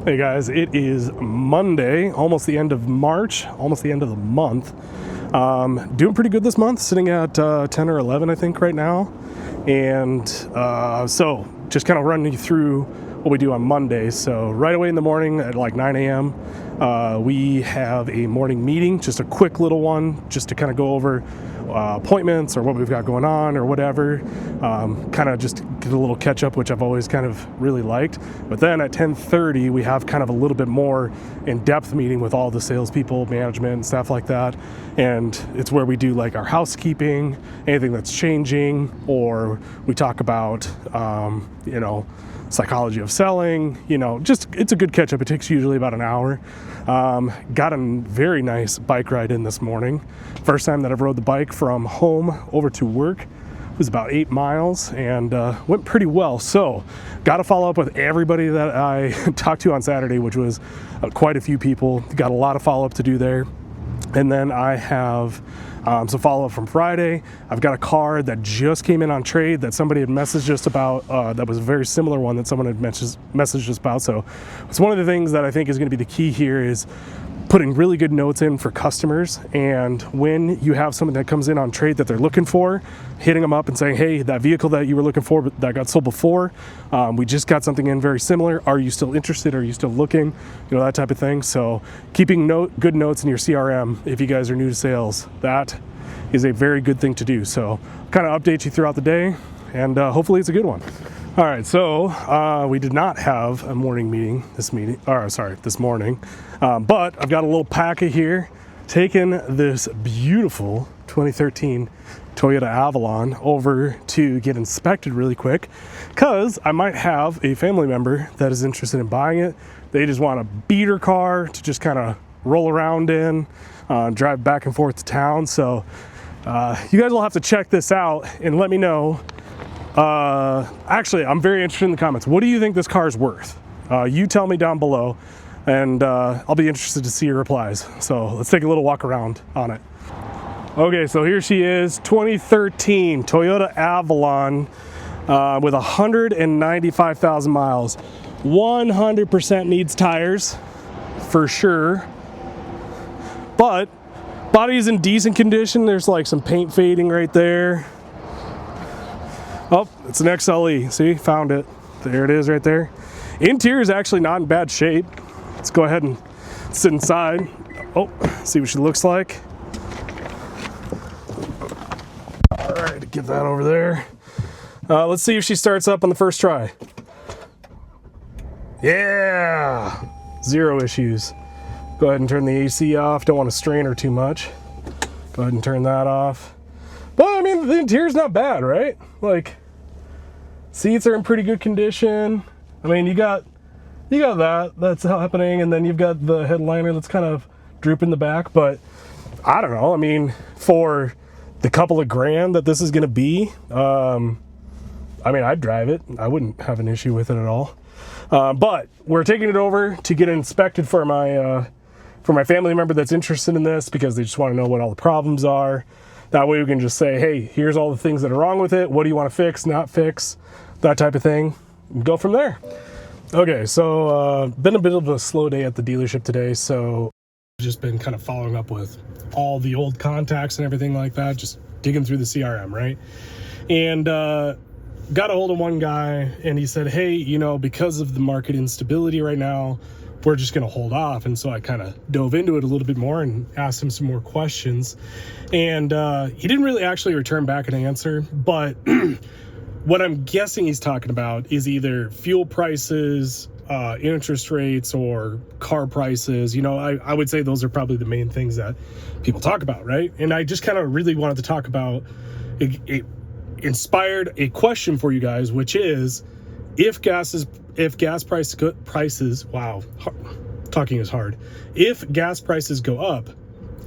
Hey guys, it is Monday, almost the end of March, almost the end of the month. Doing pretty good this month, sitting at 10 or 11 I think right now. And so just kind of running you through what we do on Monday. So right away in the morning at like 9 a.m. We have a morning meeting, just a quick little one, just to kind of go over appointments or what we've got going on or whatever. Kind of just get a little catch up, which I've always kind of really liked. But then at 10:30 we have kind of a little bit more in-depth meeting with all the salespeople, management, and stuff like that. And it's where we do like our housekeeping, anything that's changing, or we talk about psychology of selling, just it's a good catch up. It takes usually about an hour. Got a very nice bike ride in this morning. First time that I've rode the bike from home over to work. It was about 8 miles and went pretty well. So got to follow up with everybody that I talked to on Saturday, which was quite a few people. Got a lot of follow up to do there. And then I have some follow-up from Friday. I've got a car that just came in on trade that somebody had messaged us about. That was a very similar one that someone had messaged us about. So it's one of the things that I think is going to be the key here is putting really good notes in for customers. And when you have someone that comes in on trade that they're looking for, hitting them up and saying, hey, that vehicle that you were looking for that got sold before, we just got something in very similar. Are you still interested? Are you still looking? That type of thing. So keeping good notes in your CRM, if you guys are new to sales, that is a very good thing to do. So kind of update you throughout the day, and hopefully it's a good one. All right, so we did not have a morning meeting this morning, but I've got a little packet here, taking this beautiful 2013 Toyota Avalon over to get inspected really quick, because I might have a family member that is interested in buying it. They just want a beater car to just kind of roll around in, drive back and forth to town. So you guys will have to check this out and let me know. Actually, I'm very interested in the comments. What do you think this car is worth? You tell me down below, and I'll be interested to see your replies. So let's take a little walk around on it. Okay, so here she is, 2013 Toyota Avalon with 195,000 miles. 100% needs tires, for sure. But body is in decent condition. There's like some paint fading right there. Oh, it's an XLE. See, found it. There it is right there. Interior is actually not in bad shape. Let's go ahead and sit inside. Oh, see what she looks like. All right, get that over there. Let's see if she starts up on the first try. Yeah, 0 issues. Go ahead and turn the AC off. Don't want to strain her too much. Go ahead and turn that off. But I mean, the interior's not bad, right? Like, seats are in pretty good condition. I mean, you got that's happening, and then you've got the headliner that's kind of drooping the back. But I don't know. I mean, for the couple of grand that this is going to be, I mean, I'd drive it. I wouldn't have an issue with it at all. But we're taking it over to get it inspected for my family member that's interested in this, because they just want to know what all the problems are. That way we can just say, hey, here's all the things that are wrong with it. What do you want to fix, not fix, that type of thing, and go from there. Okay, so been a bit of a slow day at the dealership today, so just been kind of following up with all the old contacts and everything like that, just digging through the CRM, right? And got a hold of one guy, and he said, hey, because of the market instability right now, we're just going to hold off. And so I kind of dove into it a little bit more and asked him some more questions. And he didn't really actually return back an answer, but what I'm guessing he's talking about is either fuel prices, interest rates, or car prices. I would say those are probably the main things that people talk about, right? And I just kind of really wanted to talk about it inspired a question for you guys, which is, if gas prices, wow, talking is hard. If gas prices go up,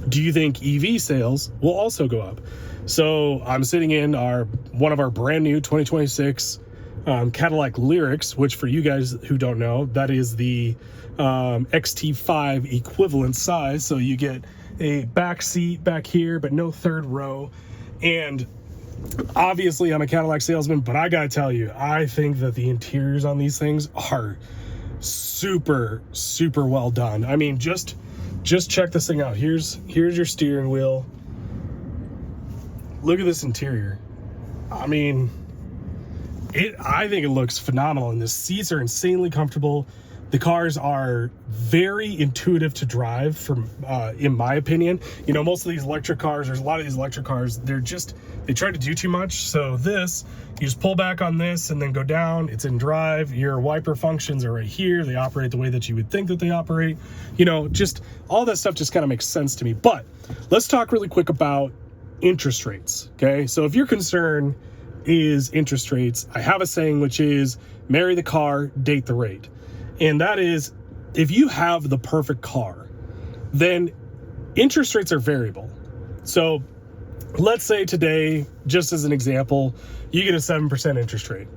do you think EV sales will also go up? So I'm sitting in one of our brand new 2026 Cadillac Lyriqs, which for you guys who don't know, that is the XT5 equivalent size. So you get a back seat back here, but no third row. And obviously I'm a Cadillac salesman, but I gotta tell you, I think that the interiors on these things are super, super well done. I mean, just check this thing out. Here's your steering wheel. Look at this interior. I mean, I think it looks phenomenal, and the seats are insanely comfortable. The cars are very intuitive to drive, from in my opinion. You know, most of these electric cars, there's a lot of these electric cars, they try to do too much. So this, you just pull back on this and then go down. It's in drive. Your wiper functions are right here. They operate the way that you would think that they operate. You know, just all that stuff just kind of makes sense to me. But let's talk really quick about interest rates, okay? So if your concern is interest rates, I have a saying, which is marry the car, date the rate. And that is, if you have the perfect car, then interest rates are variable. So let's say today, just as an example, you get a 7% interest rate.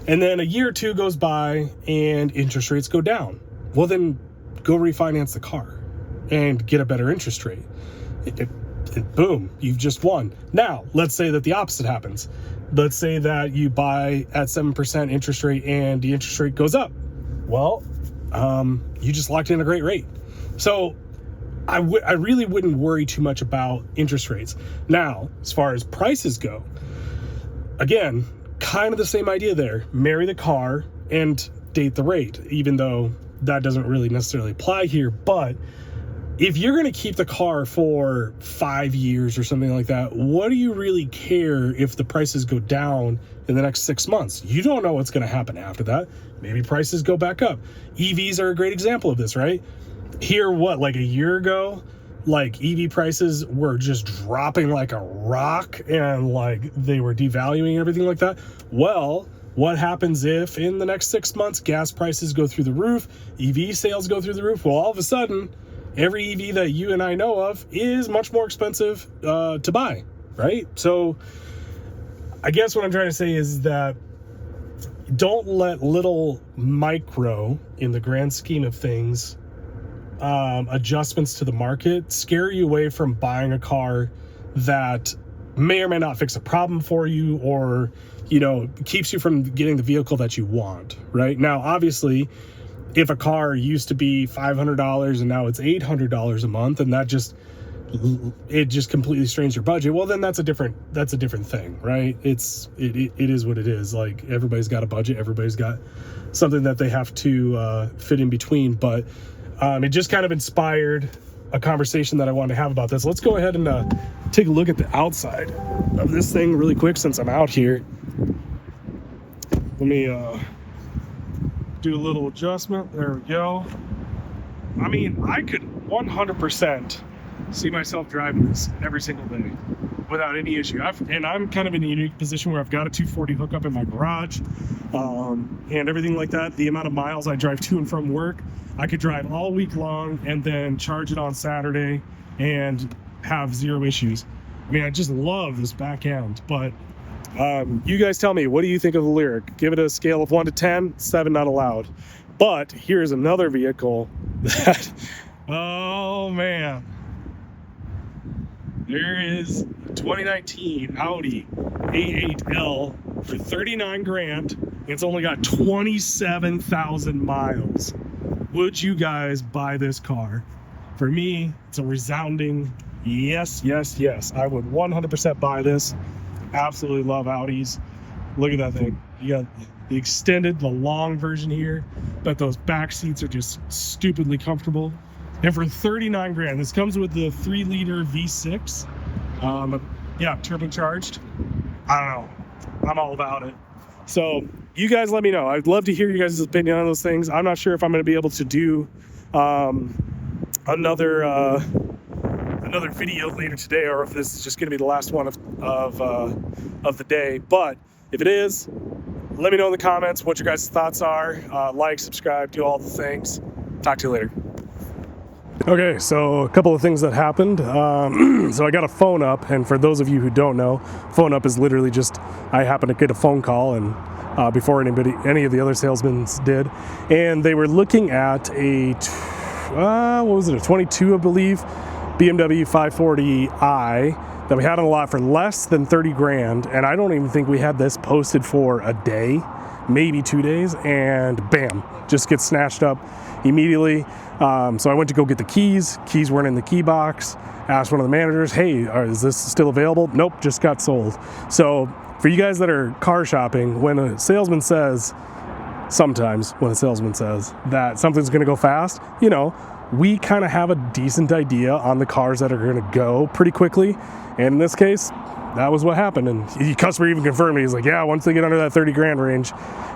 And then a year or two goes by and interest rates go down. Well, then go refinance the car and get a better interest rate. Boom, you've just won. Now, let's say that the opposite happens. Let's say that you buy at 7% interest rate and the interest rate goes up. Well, you just locked in a great rate. So I really wouldn't worry too much about interest rates. Now, as far as prices go, again, kind of the same idea there. Marry the car and date the rate, even though that doesn't really necessarily apply here. But if you're going to keep the car for 5 years or something like that, what do you really care if the prices go down in the next 6 months? You don't know what's going to happen after that. Maybe prices go back up. EVs are a great example of this, right? Here, like a year ago, like EV prices were just dropping like a rock, and like they were devaluing and everything like that. Well, what happens if in the next 6 months gas prices go through the roof, EV sales go through the roof? Well, all of a sudden, every EV that you and I know of is much more expensive to buy, right? So I guess what I'm trying to say is that don't let little micro, in the grand scheme of things, adjustments to the market scare you away from buying a car that may or may not fix a problem for you, or, you know, keeps you from getting the vehicle that you want, right? Now, obviously, if a car used to be $500 and now it's $800 a month, and it just completely strains your budget, well, then that's a different thing, right? It is what it is. Like, everybody's got a budget, everybody's got something that they have to fit in between. But it just kind of inspired a conversation that I wanted to have about this. Let's go ahead and take a look at the outside of this thing really quick since I'm out here. Let me do a little adjustment. There we go. I mean, I could 100% see myself driving this every single day without any issue. I'm kind of in a unique position where I've got a 240 hookup in my garage, and everything like that. The amount of miles I drive to and from work, I could drive all week long and then charge it on Saturday and have zero issues. I mean, I just love this back end. But you guys tell me, what do you think of the Lyriq? Give it a scale of 1 to 10, 7 not allowed. But here's another vehicle that, oh man, there is a 2019 Audi A8L for 39 grand. It's only got 27,000 miles. Would you guys buy this car? For me, it's a resounding yes, yes, yes. I would 100% buy this. Absolutely love Audis. Look at that thing. You got the extended, the long version here, but those back seats are just stupidly comfortable. And for 39 grand, this comes with the 3-liter V6. Yeah, turbocharged. I don't know. I'm all about it. So you guys let me know. I'd love to hear you guys' opinion on those things. I'm not sure if I'm going to be able to do another video later today, or if this is just going to be the last one of the day. But if it is, let me know in the comments what your guys' thoughts are. Like, subscribe, do all the things. Talk to you later. Okay, so a couple of things that happened. So I got a phone up, and for those of you who don't know, phone up is literally just, I happened to get a phone call, and before any of the other salesmen did, and they were looking at a, what was it, a 22, I believe, BMW 540i that we had on the lot for less than 30 grand, and I don't even think we had this posted for a day. maybe 2 days, and bam, just gets snatched up immediately. So I went to go get the keys. Keys weren't in the key box. Asked one of the managers, hey, is this still available? Nope, just got sold. So for you guys that are car shopping, when a salesman says, sometimes when a salesman says that something's gonna go fast, you know, we kind of have a decent idea on the cars that are gonna go pretty quickly. And in this case, that was what happened. And the customer even confirmed me. He's like, yeah, once they get under that 30 grand range,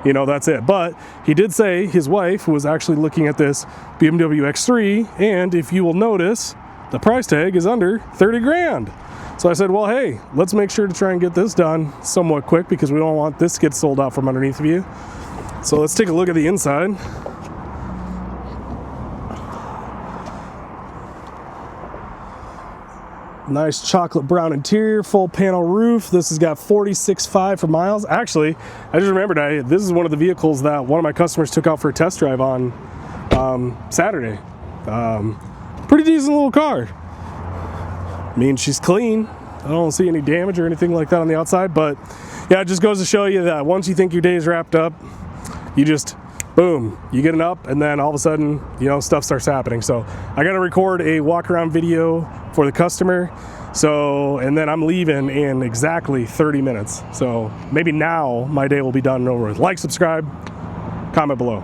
you know, that's it. But he did say his wife was actually looking at this BMW X3, and if you will notice, the price tag is under 30 grand. So I said, well, hey, let's make sure to try and get this done somewhat quick because we don't want this to get sold out from underneath of you. So let's take a look at the inside. Nice chocolate brown interior, full panel roof. This has got 46.5 for miles. Actually, I just remembered this is one of the vehicles that one of my customers took out for a test drive on Saturday. Pretty decent little car. I mean, she's clean. I don't see any damage or anything like that on the outside, but yeah, it just goes to show you that once you think your day is wrapped up, you just, boom, you get it up, and then all of a sudden, you know, stuff starts happening. So I got to record a walk around video for the customer. So, and then I'm leaving in exactly 30 minutes. So maybe now my day will be done and over with. Like, subscribe, comment below.